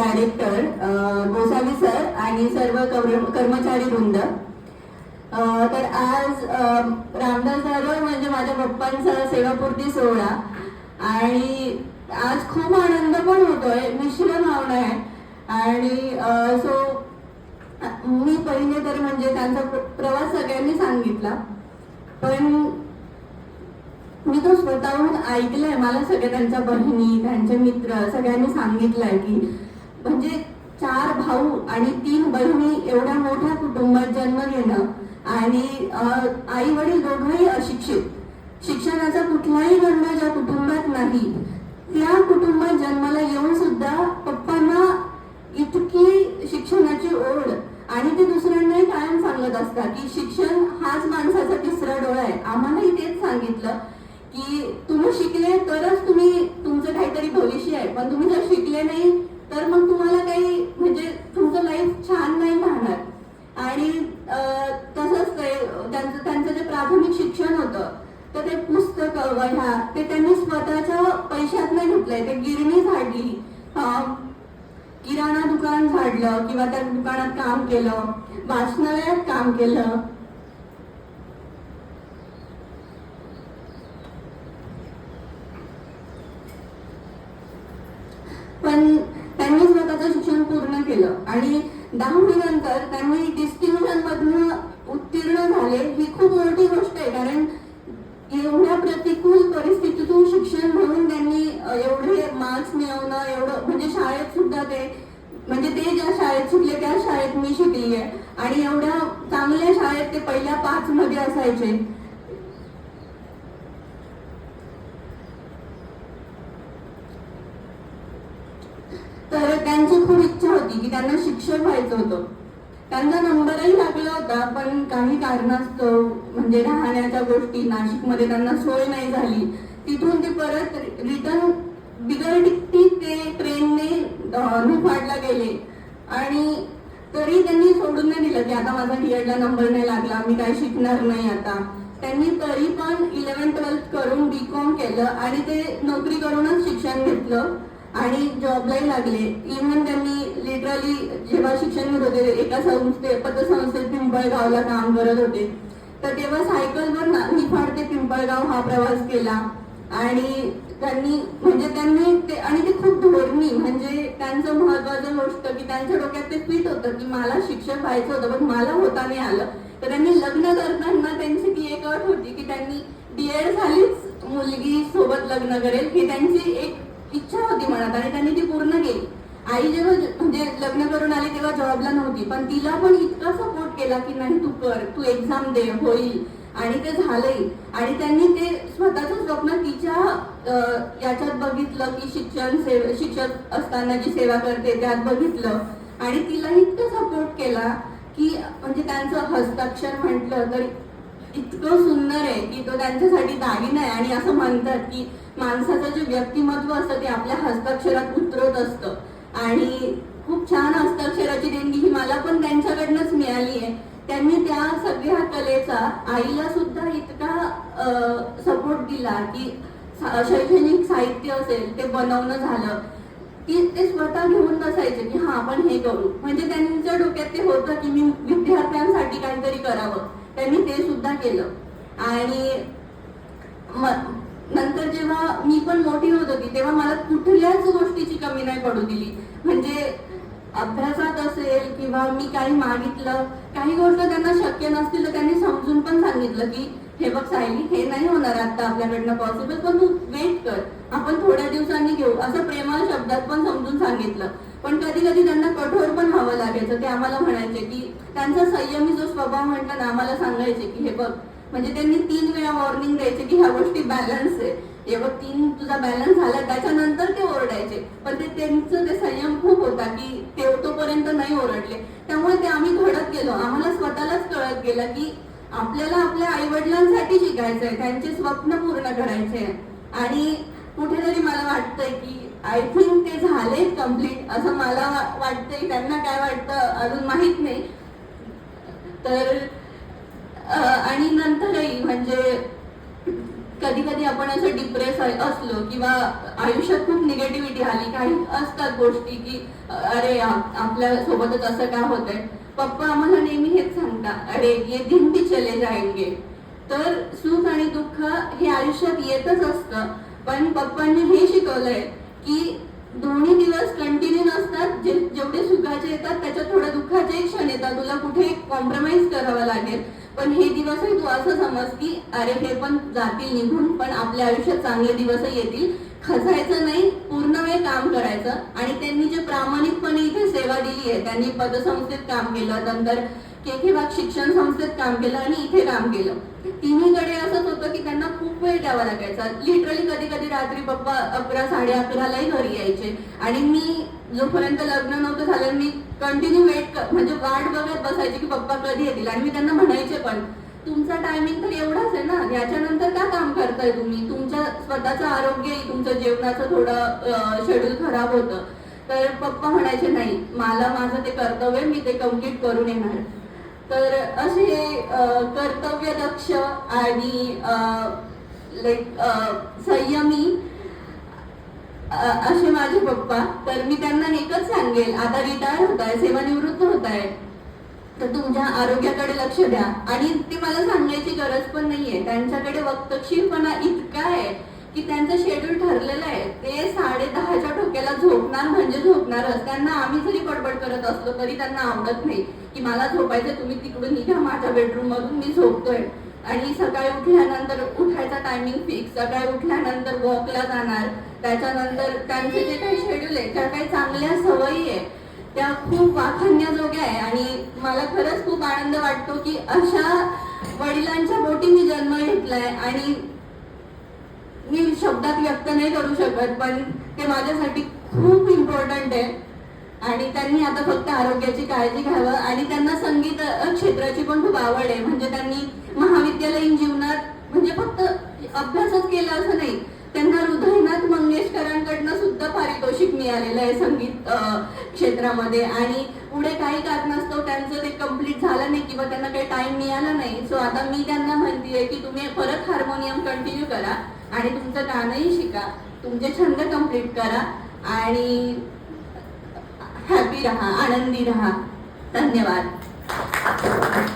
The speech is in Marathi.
डायरेक्टर गोसावी सर आणि सर्व कर्मचारी वृंद. तर आज रामदास दादा म्हणजे माझ्या पप्पांचा सेवापूर्ती सोहळा आणि आज खूप आनंद पण होतोय, मिश्र भावना आहे. आणि मी पहिले तर म्हणजे त्यांचा प्रवास सगळ्यांनी सांगितला, पण मी तो स्वतःहून ऐकलाय. मला सगळ्या त्यांच्या बहिणी, त्यांचे मित्र सगळ्यांनी सांगितलंय की म्हणजे 4 भाऊ आणि 3 बहिणी एवढ्या मोठ्या कुटुंबात जन्म घेणं आणि आई वडील दोघंही अशिक्षित, शिक्षणाचा कुठलाही गंध ज्या कुटुंबात नाही त्या कुटुंबात जन्माला येऊन सुद्धा पप्पांना इतकी शिक्षणाची ओढ. आणि ते दुसऱ्यांनाही कायम सांगत असतात की शिक्षण हाच माणसाचा तिसरा डोळा आहे. आम्हालाही तेच सांगितलं की तुम्ही शिकले तरच तुम्ही तुमचं काहीतरी भविष्य आहे, पण तुम्ही जर शिकले नाही तर मग तुम्हाला काही म्हणजे तुमचं लाईफ छान नाही राहणार. आणि तसंच त्यांचं जे प्राथमिक शिक्षण होतं तर ते पुस्तक वह्या ते त्यांनी स्वतःच्या पैशात नाही घेतलंय. ते गिरणी झाडली, किराणा दुकान झाडलं किंवा त्या दुकानात काम केलं, वाचनालयात काम केलं. पण त्यांनी स्वतःचं शिक्षण पूर्ण केलं आणि 10वी नंतर त्यांनी डिस्टिंक्शन मधनं उत्तीर्ण झाले. ही खूप मोठी गोष्ट आहे, कारण एवढ्या प्रतिकूल परिस्थितीतून शिक्षण घेऊन त्यांनी एवढे मार्क्स मिळवणं, एवढं म्हणजे शाळेत सुद्धा ते म्हणजे ते ज्या शाळेत शिकले त्या शाळेत मी शिकली आहे आणि एवढ्या चांगल्या शाळेत ते पहिल्या 5 मध्ये असायचे. तर त्यांची खूप इच्छा होती की त्यांना शिक्षक व्हायचं होतं. त्यांचा नंबरही लागला होता, पण काही कारणास्तव म्हणजे राहण्याच्या गोष्टी, नाशिकमध्ये त्यांना सोय नाही झाली. तिथून ते परत रिटर्न बिगर टिकटी ते ट्रेनने निफाडला गेले आणि तरी त्यांनी सोडून नाही दिलं की आता माझा डीएडला नंबर नाही लागला, मी काय शिकणार नाही आता. त्यांनी तरी पण 11th-12th करून BCom केलं आणि ते नोकरी करूनच शिक्षण घेतलं आणि जॉबलाही लागले. इव्हन त्यांनी लिटरली जेव्हा शिक्षण घेत होते एका पतसंस्थेत पिंपळगावला काम करत होते, तर तेव्हा सायकलवर निफाड ते पिंपळगाव हा प्रवास केला. आणि त्यांनी ते आणि ते खूप धोरणी, म्हणजे त्यांचं महत्वाचं गोष्ट की त्यांच्या डोक्यात ते फिट होतं की मला शिक्षक व्हायचं होतं पण मला होता नाही आलं. तर त्यांनी लग्न करताना त्यांची ती एक अट होती की त्यांनी DED झालीच मुलगी सोबत लग्न करेल, ही त्यांची एक इच्छा होती मनात आणि त्यांनी ती पूर्ण केली. आई जेव्हा म्हणजे लग्न करून आली तेव्हा जॉबला नव्हती, पण तिला पण इतका सपोर्ट केला की नाही तू कर, तू एक्झाम दे, होईल. आणि ते झालंही. आणि त्यांनी ते स्वतःचं स्वप्न तिच्या याच्यात बघितलं की शिक्षक असताना जी सेवा करते त्यात बघितलं आणि तिला इतकं सपोर्ट केला की म्हणजे त्यांचं हस्ताक्षर म्हटलं तर इतकं सुंदर आहे की तो त्यांच्यासाठी दागिना आहे. आणि असं म्हणतात की माणसाचं जे व्यक्तिमत्व असतं ते आपल्या हस्ताक्षरात उतरत असतं आणि खूप छान हस्ताक्षराची देणगी ही मला पण त्यांच्याकडनंच मिळाली आहे. त्यांनी त्या सगळ्या कलेचा आईला सुद्धा इतका सपोर्ट दिला की शैक्षणिक साहित्य असेल ते बनवणं झालं की ते स्वतः घेऊन बसायचे की हा आपण हे करू. म्हणजे त्यांच्या डोक्यात ते होतं की मी विद्यार्थ्यांसाठी काहीतरी करावं. त्यांनी ते सुद्धा केलं. आणि नंतर जेव्हा मी पण मोठी होत होती तेव्हा मला कुठल्याच गोष्टीची कमी नाही पडू दिली. म्हणजे अभ्यासात असेल किंवा मी काही मागितलं, काही गोष्ट त्यांना शक्य नसतील तर त्यांनी समजून पण सांगितलं की हे बघ सायली, हे नाही होणार आता आपल्याकडनं पॉसिबल, पण तू वेट कर, आपण थोड्या दिवसांनी घेऊ, असं प्रेमळ शब्दात पण समजून सांगितलं. पण कधी कधी त्यांना कठोर पण व्हावं लागायचं. ते आम्हाला म्हणायचे की त्यांचा संयमी जो स्वभाव म्हटला ना, आम्हाला सांगायचे की हे बघ, म्हणजे त्यांनी 3 वेळा वॉर्निंग द्यायचे की ह्या गोष्टी बॅलन्स आहे, हे बघ 3 तुझा बॅलन्स झाला, त्याच्यानंतर ते ओरडायचे. पण ते त्यांचं ते संयम खूप होता की ते तोपर्यंत नाही ओरडले. त्यामुळे ते आम्ही घडत गेलो. आम्हाला स्वतःलाच कळत गेलं की आपल्याला आपल्या आई वडिलांसाठी शिकायचंय, त्यांचे स्वप्न पूर्ण करायचे. आणि कुठेतरी मला वाटतंय की आय थिंक ते झाले कम्प्लीट असं मला वाटतंय. त्यांना काय वाटतं अजून माहित नाही. तर आणि नंतरही म्हणजे कधी कधी आपण असं डिप्रेस असलो किंवा आयुष्यात खूप निगेटिव्हिटी आली, काही असतात गोष्टी की अरे आपल्या सोबतच असं का होतंय, पप्पा आम्हाला नेहमी हेच सांगतात, अरे ये दिन भी चले जाएंगे. तर सुख आणि दुःख हे आयुष्यात येतच असतं, पण पप्पांनी हे शिकवलंय की दोन्ही दिवस कंटिन्यू नसतात. जेवढे सुखाचे येतात त्याच्यात थोडे दुःखाचे क्षण येतात, तुला कुठे कॉम्प्रोमाइज करावं लागेल. पण हे दिवसही तू असं समज की अरे हे पण जातील निघून, पण आपल्या आयुष्यात चांगले दिवसही येतील. खचायचं नाही, पूर्ण वेळ काम करायचं. आणि त्यांनी जे प्रामाणिकपणे इथे सेवा दिली आहे, त्यांनी पतसंस्थेत काम केलं, नंतर के बाग शिक्षण संस्थेत काम केलं आणि इथे काम केलं. तिन्हीकडे असंच होतं की त्यांना खूप वेळ द्यावा लागायचा. लिटरली कधी कधी रात्री पप्पा 11, 11:30लाही घरी यायचे आणि मी जोपर्यंत लग्न नव्हतं झालं मी कंटिन्यू म्हणजे वाट बघत बसायची की पप्पा कधी येतील. आणि मी त्यांना म्हणायचे पण, तुमचा टायमिंग तर एवढाच आहे ना, याच्यानंतर का काम करताय तुम्ही, तुमच्या स्वतःचं आरोग्यही, तुमचं जेवणाचं थोडं शेड्यूल खराब होतं. तर पप्पा म्हणायचे नाही, मला माझं ते कर्तव्य मी ते कम्प्लीट करून येणार. तर असे कर्तव्य दक्ष आणि संयमी असे माझे पप्पा. तर मी त्यांना एकच सांगेल, आता रिटायर होत आहे, सेवानिवृत्त होत आहे, तर तुमच्या आरोग्याकडे लक्ष द्या. आणि ते मला सांगायची गरज पण नाहीये, त्यांच्याकडे वक्तशीरपणा इतका आहे की त्यांचं शेड्यूल ठरलेलं आहे. ते 10:30च्या ठोक्याला झोपणार म्हणजे झोपणारच. त्यांना आम्ही जरी बडबड करत असलो तरी त्यांना आवडत नाही की मला झोपायचं, तुम्ही तिकडून निघा माझ्या बेडरूम मधून, मी झोपतोय. आणि सकाळी उठल्यानंतर उठायचा टायमिंग फिक्स, सकाळी उठल्यानंतर वॉकला जाणार, त्याच्यानंतर त्यांचे जे काही शेड्यूल आहे, ज्या काही चांगल्या सवयी आहे त्या खूप वाखाणण्याजोग्या आहे. आणि मला खरंच खूप आनंद वाटतो की अशा वडिलांच्या पोटी मी जन्म घेतलाय. आणि मी शब्दात व्यक्त नाही करू शकत, पण ते माझ्यासाठी खूप इम्पॉर्टंट आहे. आणि त्यांनी आता फक्त आरोग्याची काळजी घ्यावं. आणि त्यांना संगीत क्षेत्राची पण खूप आवड आहे. म्हणजे त्यांनी महाविद्यालयीन जीवनात म्हणजे फक्त अभ्यासच केला असं नाही, त्यांना हृदयनाथ मंगेशकरांकडनं सुद्धा पारितोषिक मिळालेलं आहे संगीत क्षेत्रामध्ये. आणि पुढे काही कारणास्तव त्यांचं ते कम्प्लीट झालं नाही किंवा त्यांना काही टाइम मिळाला नाही. सो आता मी त्यांना म्हणतेय की तुम्ही परत हार्मोनियम कंटिन्यू करा आणि तुमचं गाणंही शिका, तुमचे छंद कम्प्लीट करा आणि हॅपी राहा, आनंदी राहा. धन्यवाद.